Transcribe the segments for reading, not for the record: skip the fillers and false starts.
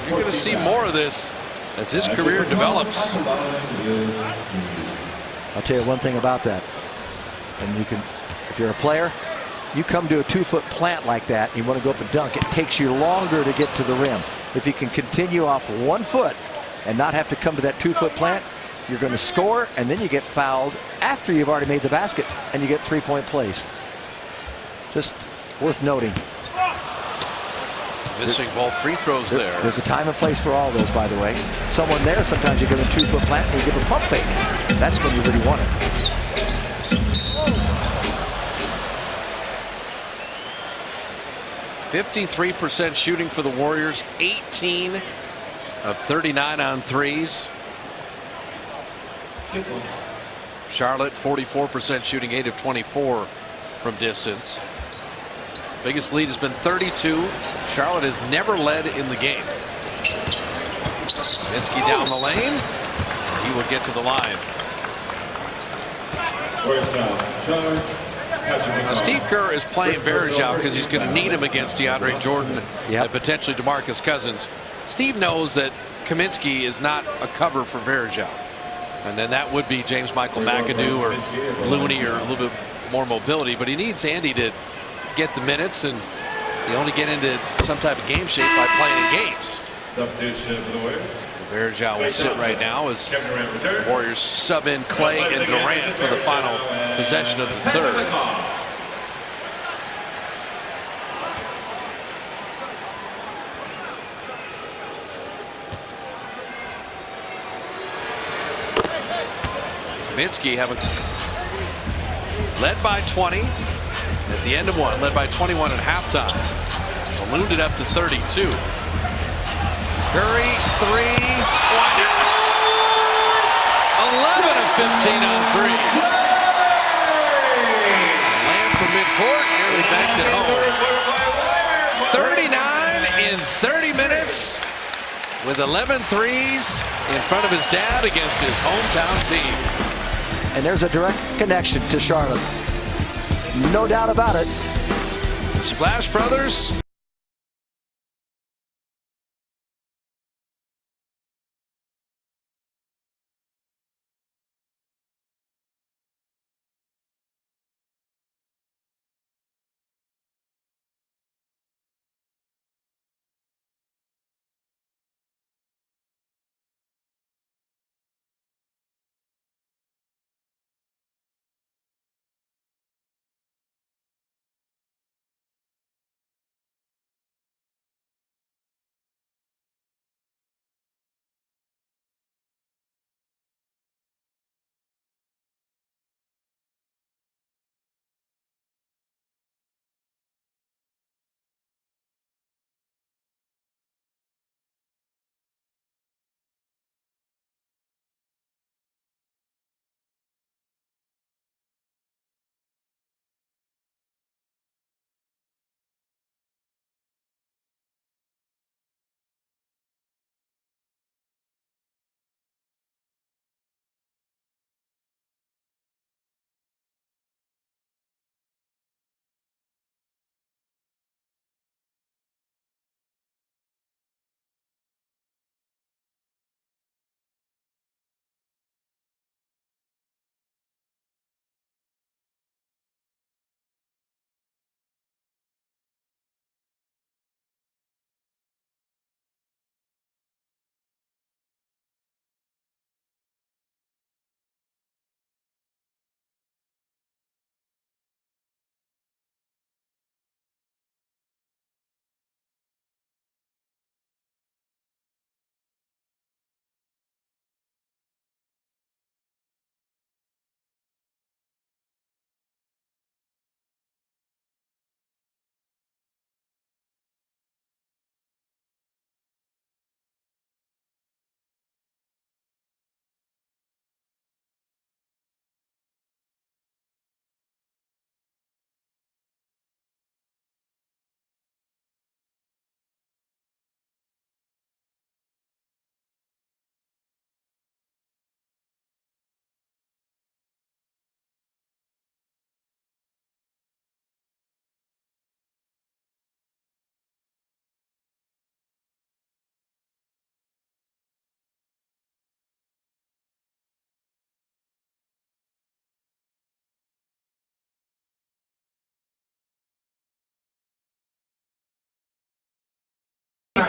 You're going to see more of this as his career develops. I'll tell you one thing about that. And you can, if you're a player, you come to a 2-foot plant like that, and you want to go up and dunk, it takes you longer to get to the rim. If you can continue off 1 foot and not have to come to that 2-foot plant, you're going to score, and then you get fouled after you've already made the basket, and you get 3-point plays. Just worth noting. Missing both free throws there. There's a time and place for all those, by the way. Someone there, sometimes you give a 2-foot plant and you give a pump fake. That's when you really want it. .53% shooting for the Warriors, 18 of 39 on threes. Charlotte 44% shooting, 8 of 24 from distance. Biggest lead has been 32. Charlotte has never led in the game. Kaminsky down the lane. He will get to the line. Now, Steve Kerr is playing Varejao because he's going to need him against DeAndre Jordan and potentially DeMarcus Cousins. Steve knows that Kaminsky is not a cover for Varejao. And then that would be James Michael McAdoo or Looney or a little bit more mobility. But he needs Andy to get the minutes, and you only get into some type of game shape by playing in games. Substitution for the Warriors. Varejao will sit right now as the Warriors sub in Clay and Durant for the final possession of the third. Kaminsky having led by 20 at the end of one, led by 21 at halftime. Ballooned it up to 32. Curry, three. 11 of 15 on threes. Land from midcourt, nearly backed it home. 39 in 30 minutes with 11 threes in front of his dad against his hometown team. And there's a direct connection to Charlotte. No doubt about it. Splash Brothers.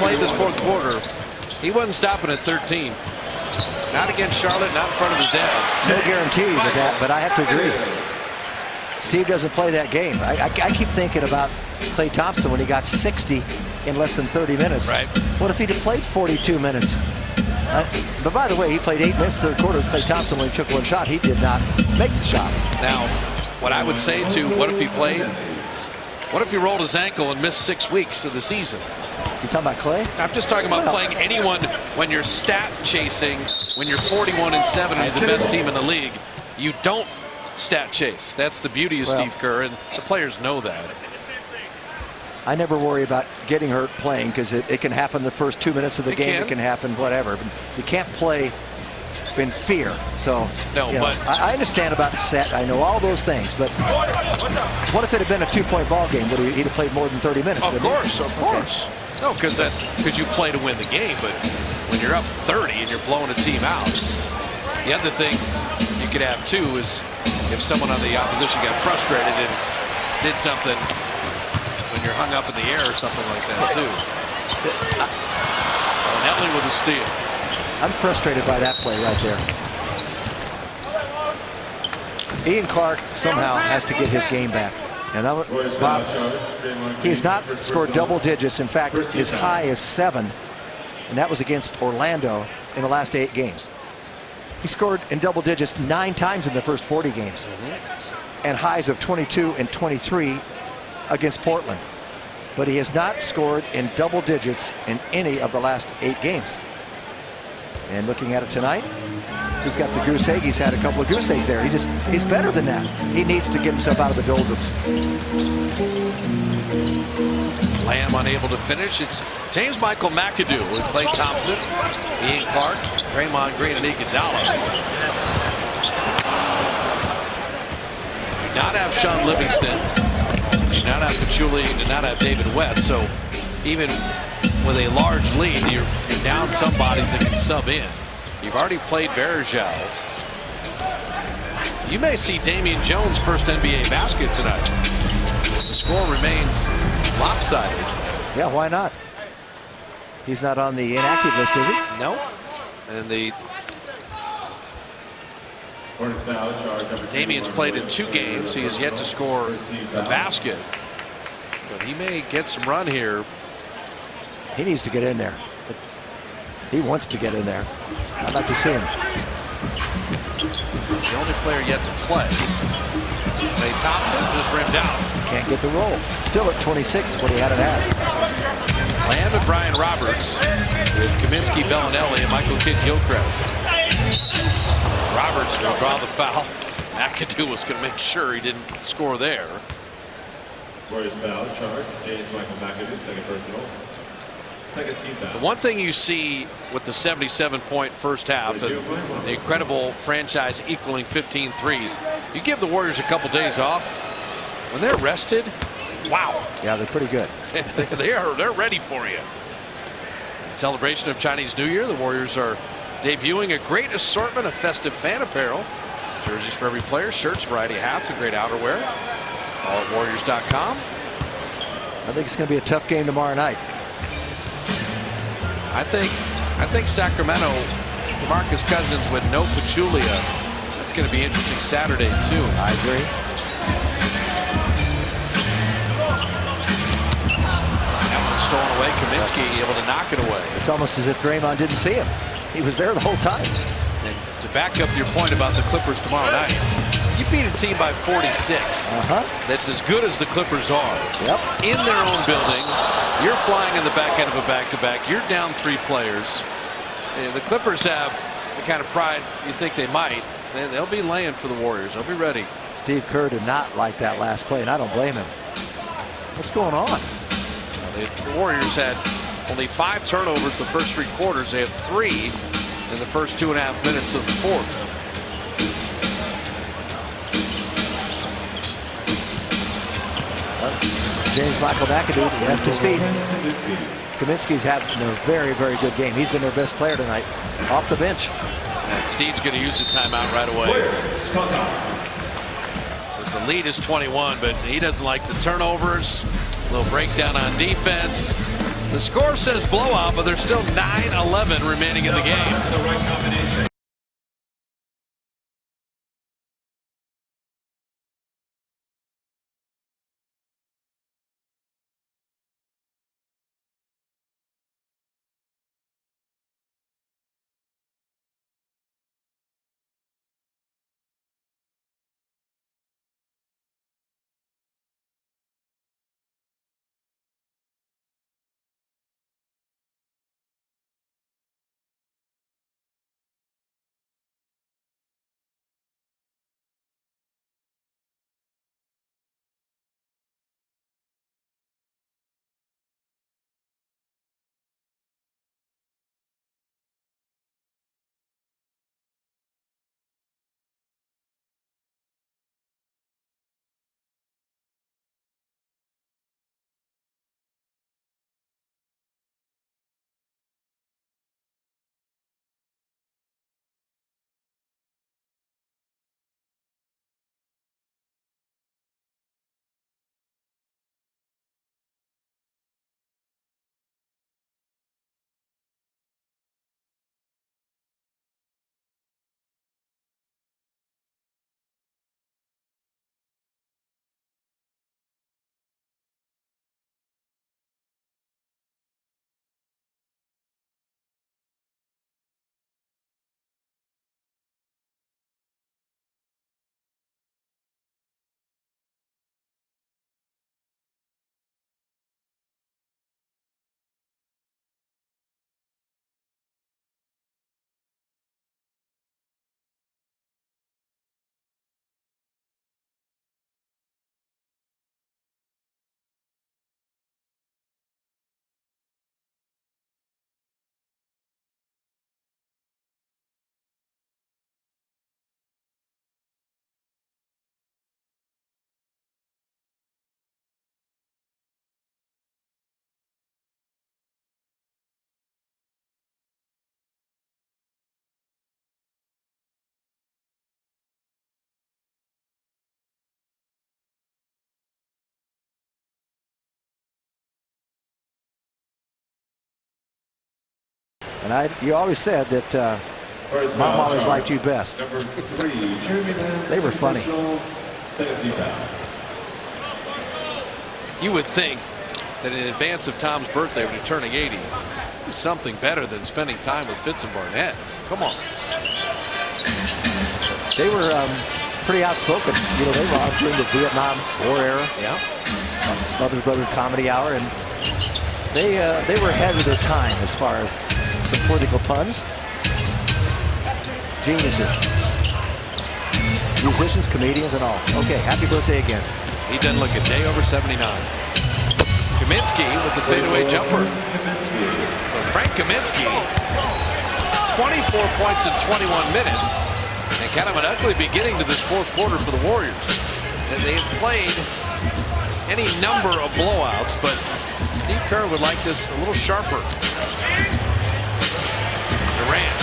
played this fourth quarter, he wasn't stopping at 13. Not against Charlotte, not in front of the Devs. No guarantee with that, but I have to agree. Steve doesn't play that game. I keep thinking about Klay Thompson when he got 60 in less than 30 minutes. Right. What if he'd have played 42 minutes? But by the way, he played 8 minutes third quarter. Klay Thompson, when he took one shot, he did not make the shot. Now, what I would say to what if he played? What if he rolled his ankle and missed 6 weeks of the season? You talking about Klay? I'm just talking about playing anyone when you're stat chasing, when you're 41-7 and the best team in the league. You don't stat chase. That's the beauty of Steve Kerr, and the players know that. I never worry about getting hurt playing because it can happen the first 2 minutes of the game. It can happen whatever. But you can't play in fear. So no, but I understand about the set. I know all those things. But what if it had been a 2-point ball game? Would he'd have played more than 30 minutes? Of course. No, because you play to win the game. But when you're up 30 and you're blowing a team out, the other thing you could have too is if someone on the opposition got frustrated and did something when you're hung up in the air or something like that too. Nelly with a steal. I'm frustrated by that play right there. Ian Clark somehow has to get his game back. And Bob, he has not scored double digits. In fact, his high is 7, and that was against Orlando in the last 8 games. He scored in double digits 9 times in the first 40 games, and highs of 22 and 23 against Portland. But he has not scored in double digits in any of the last 8 games. And looking at it tonight, he's got the goose egg. He's had a couple of goose eggs there. He's better than that. He needs to get himself out of the doldrums. Lamb unable to finish. It's James Michael McAdoo with Klay Thompson, Ian Clark, Draymond Green, and Iguodala. Did not have Sean Livingston. Did not have Pachulia. Did not have David West. So even with a large lead, you're down some bodies that can sub in. You've already played Verjao. You may see Damian Jones' first NBA basket tonight. The score remains lopsided. Yeah, why not? He's not on the inactive list, is he? No. And the Damian's played in 2 games. He has yet to score a basket. But he may get some run here. He needs to get in there. He wants to get in there. I'd like to see him. The only player yet to play. Klay Thompson just rimmed out. Can't get the roll. Still at 26, what he had at half. Lamb and Brian Roberts with Kaminsky, Bellinelli, and Michael Kidd-Gilchrist. Roberts will draw the foul. McAdoo was going to make sure he didn't score there. Warriors foul charge. James Michael McAdoo, second personal. The one thing you see with the 77-point first half, the incredible franchise equaling 15 threes, you give the Warriors a couple days off. When they're rested, wow. Yeah, they're pretty good. They're ready for you. In celebration of Chinese New Year, the Warriors are debuting a great assortment of festive fan apparel. Jerseys for every player, shirts, variety of hats, and great outerwear. All at Warriors.com. I think it's going to be a tough game tomorrow night. I think Sacramento, DeMarcus Cousins with no Pachulia. That's going to be interesting Saturday too. I agree. That one stolen away. Kaminsky able to knock it away. It's almost as if Draymond didn't see him. He was there the whole time. And to back up your point about the Clippers tomorrow night, you beat a team by 46. That's as good as the Clippers are. Yep. In their own building. You're flying in the back end of a back-to-back. You're down 3 players. And the Clippers have the kind of pride you think they might. And they'll be laying for the Warriors. They'll be ready. Steve Kerr did not like that last play, and I don't blame him. What's going on? The Warriors had only 5 turnovers the first 3 quarters. They had 3 in the first 2.5 minutes of the fourth. James Michael McAdoo left his feet. Kaminsky's having a very, very good game. He's been their best player tonight off the bench. And Steve's going to use the timeout right away. The lead is 21, but he doesn't like the turnovers. A little breakdown on defense. The score says blowout, but there's still 9:11 remaining in the game. The right combination. And you always said that Mom always liked you best. Number 3, They were funny. You would think that in advance of Tom's birthday, when he's turning 80, it was something better than spending time with Fitz and Barnett. Come on. They were pretty outspoken. You know, they were all during the Vietnam War era. Yeah. Smothers Brothers Comedy Hour, and they were ahead of their time as far as some political puns. Geniuses. Musicians, comedians, and all. Okay, happy birthday again. He doesn't look a day over 79. Kaminsky with the fadeaway jumper. Well, Frank Kaminsky, 24 points in 21 minutes. And kind of an ugly beginning to this fourth quarter for the Warriors. And they have played any number of blowouts, but Steve Kerr would like this a little sharper. Durant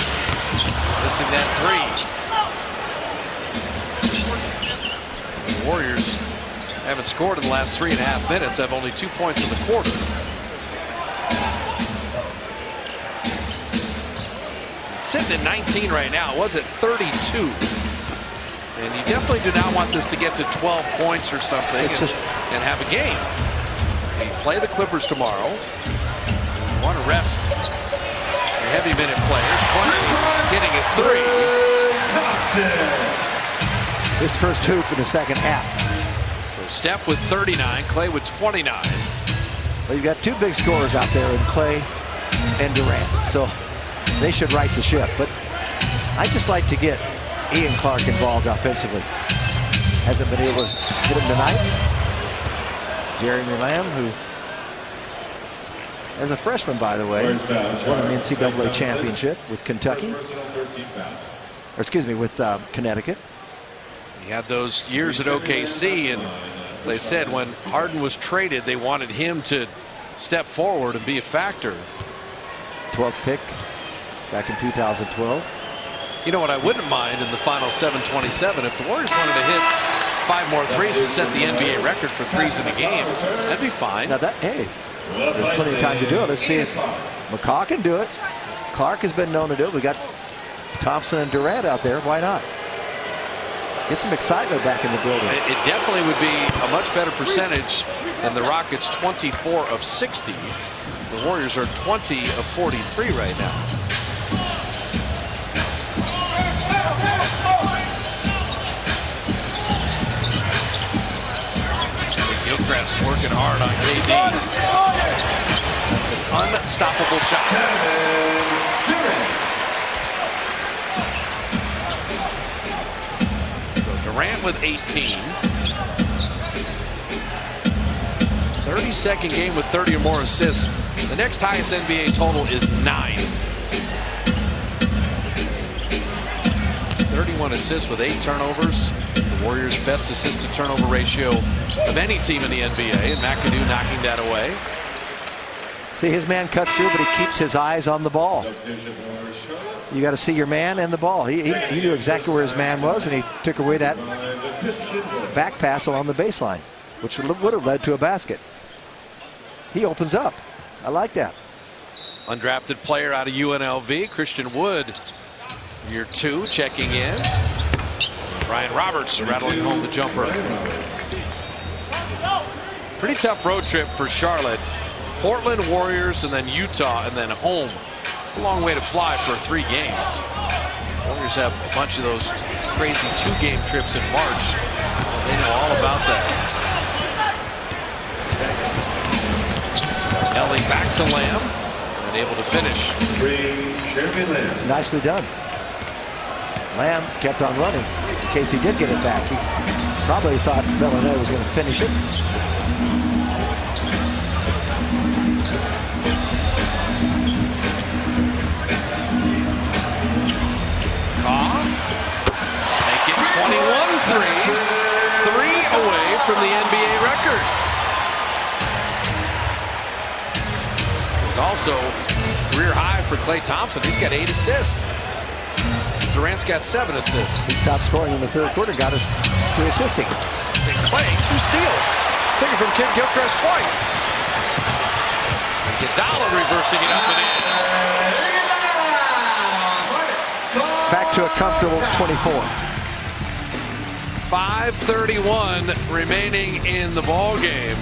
missing that three. The Warriors haven't scored in the last 3.5 minutes, have only 2 points in the quarter. Sitting at 19 right now. It was at 32. And you definitely do not want this to get to 12 points or something and have a game. You play the Clippers tomorrow. You want to rest your heavy minute players. Clay getting a three. His first hoop in the second half. So Steph with 39, Clay with 29. Well, you've got two big scorers out there in Clay and Durant. So they should right the ship. But I just like to get Ian Clark involved offensively. Hasn't been able to hit him tonight. Jeremy Lamb, who, as a freshman, by the way, won an NCAA championship with Kentucky. Or excuse me, with Connecticut. He had those years at OKC, and as I said, when Harden was traded, they wanted him to step forward and be a factor. 12th pick back in 2012. You know what I wouldn't mind in the final 7:27 if the Warriors wanted to hit 5 more threes and set the NBA record for threes in a game. That'd be fine. Now that, hey, There's plenty of time to do it. Let's see if McCaw can do it. Clark has been known to do it. We got Thompson and Durant out there. Why not? Get some excitement back in the building. It definitely would be a much better percentage than the Rockets' 24 of 60. The Warriors are 20 of 43 right now. Gilchrist working hard on KD. That's an unstoppable shot. So Durant with 18. 32nd game with 30 or more assists. The next highest NBA total is 9. 31 assists with 8 turnovers. The Warriors' best assist to turnover ratio of any team in the NBA, and McAdoo knocking that away. See, his man cuts through, but he keeps his eyes on the ball. You got to see your man and the ball. He knew exactly where his man was, and he took away that back pass along the baseline, which would have led to a basket. He opens up. I like that. Undrafted player out of UNLV, Christian Wood, year 2, checking in. Ryan Roberts rattling home the jumper. Pretty tough road trip for Charlotte. Portland, Warriors, and then Utah, and then home. It's a long way to fly for 3 games. Warriors have a bunch of those crazy 2-game trips in March. They know all about that. Ellie back to Lamb and able to finish. Nicely done. Lamb kept on running in case he did get it back. He probably thought Bellinet was going to finish it. Carr making 21 threes, 3 away from the NBA record. This is also career high for Klay Thompson. He's got 8 assists. Durant's got 7 assists. He stopped scoring in the third quarter, got us to assisting. And Klay, 2 steals. Taken from Kim Gilchrist twice. Iguodala reversing it up and in. Back to a comfortable 24. 5:31 remaining in the ball game.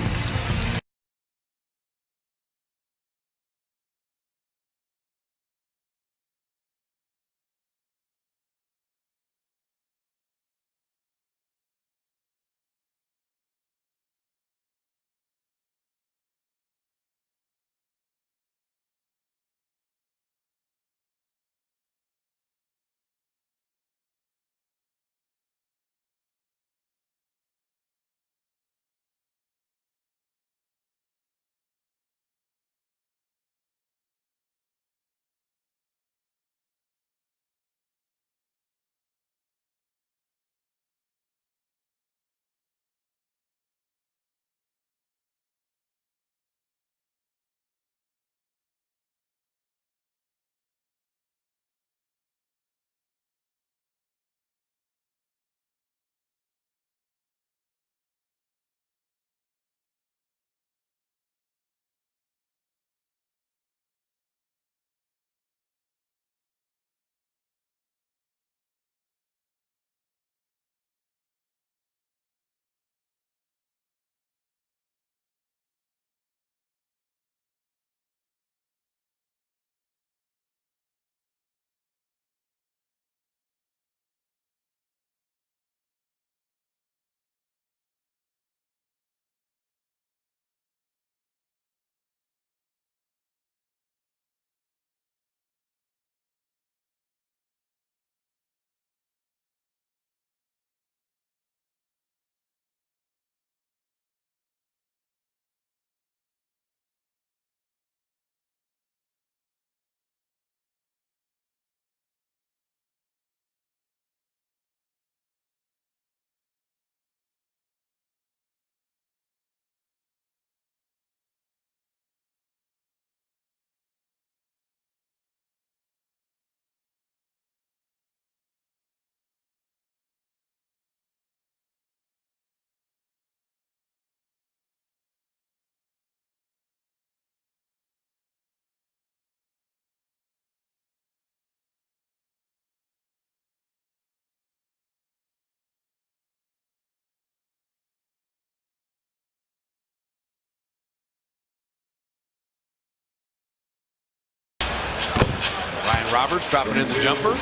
Roberts dropping in the jumper.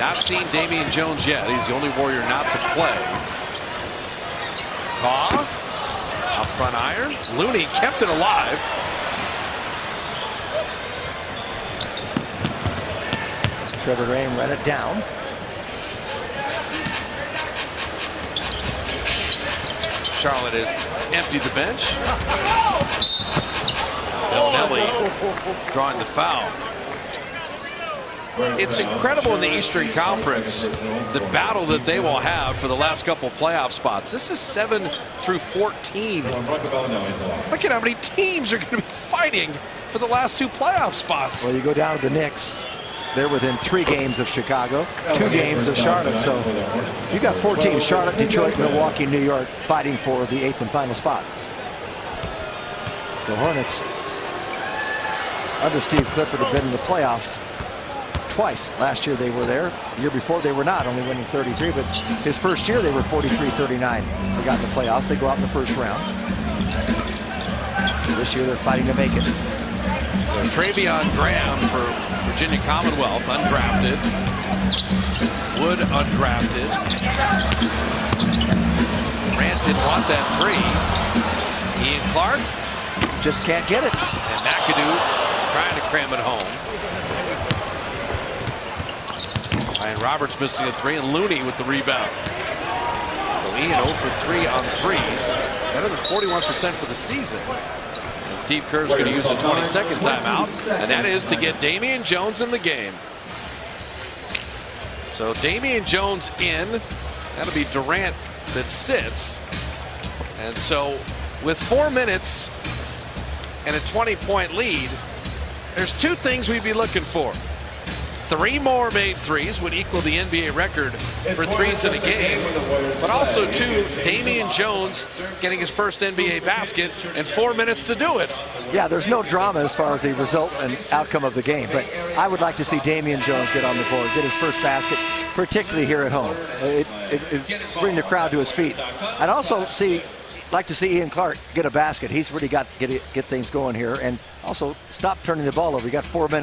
Not seen Damian Jones yet. He's the only Warrior not to play. Kaw, a front iron. Looney kept it alive. Trevor Graham ran it down. Charlotte has emptied the bench. Bellinelli drawing the foul. It's incredible in the Eastern Conference, the battle that they will have for the last couple playoff spots. This is 7 through 14. Look at how many teams are going to be fighting for the last 2 playoff spots. Well, you go down to the Knicks. They're within 3 games of Chicago, 2 games of Charlotte. So you got 4 teams: Charlotte, Detroit, Milwaukee, New York, fighting for the 8th and final spot. The Hornets, under Steve Clifford, have been in the playoffs twice. Last year they were there. The year before they were not, only winning 33. But his first year they were 43-39. They got in the playoffs. They go out in the first round. This year they're fighting to make it. So Travion Graham for Virginia Commonwealth, undrafted. Wood, undrafted. Grant didn't want that 3. Ian Clark just can't get it. And McAdoo trying to cram it home. Ryan Roberts missing a 3, and Looney with the rebound. So Ian 0 for 3 on 3s. Better than 41% for the season. And Steve Kerr's going to use a 22nd timeout, and that is to get Damian Jones in the game. So Damian Jones in. That'll be Durant that sits. And so with 4 minutes and a 20-point lead, there's 2 things we'd be looking for. 3 more made 3s would equal the NBA record for 3s in a game, but also 2, Damian Jones getting his first NBA basket and 4 minutes to do it. Yeah, there's no drama as far as the result and outcome of the game, but I would like to see Damian Jones get on the board, get his first basket, particularly here at home. It bring the crowd to his feet. I'd also like to see Ian Clark get a basket. He's really got to get things going here, and also stop turning the ball over. You got 4 minutes.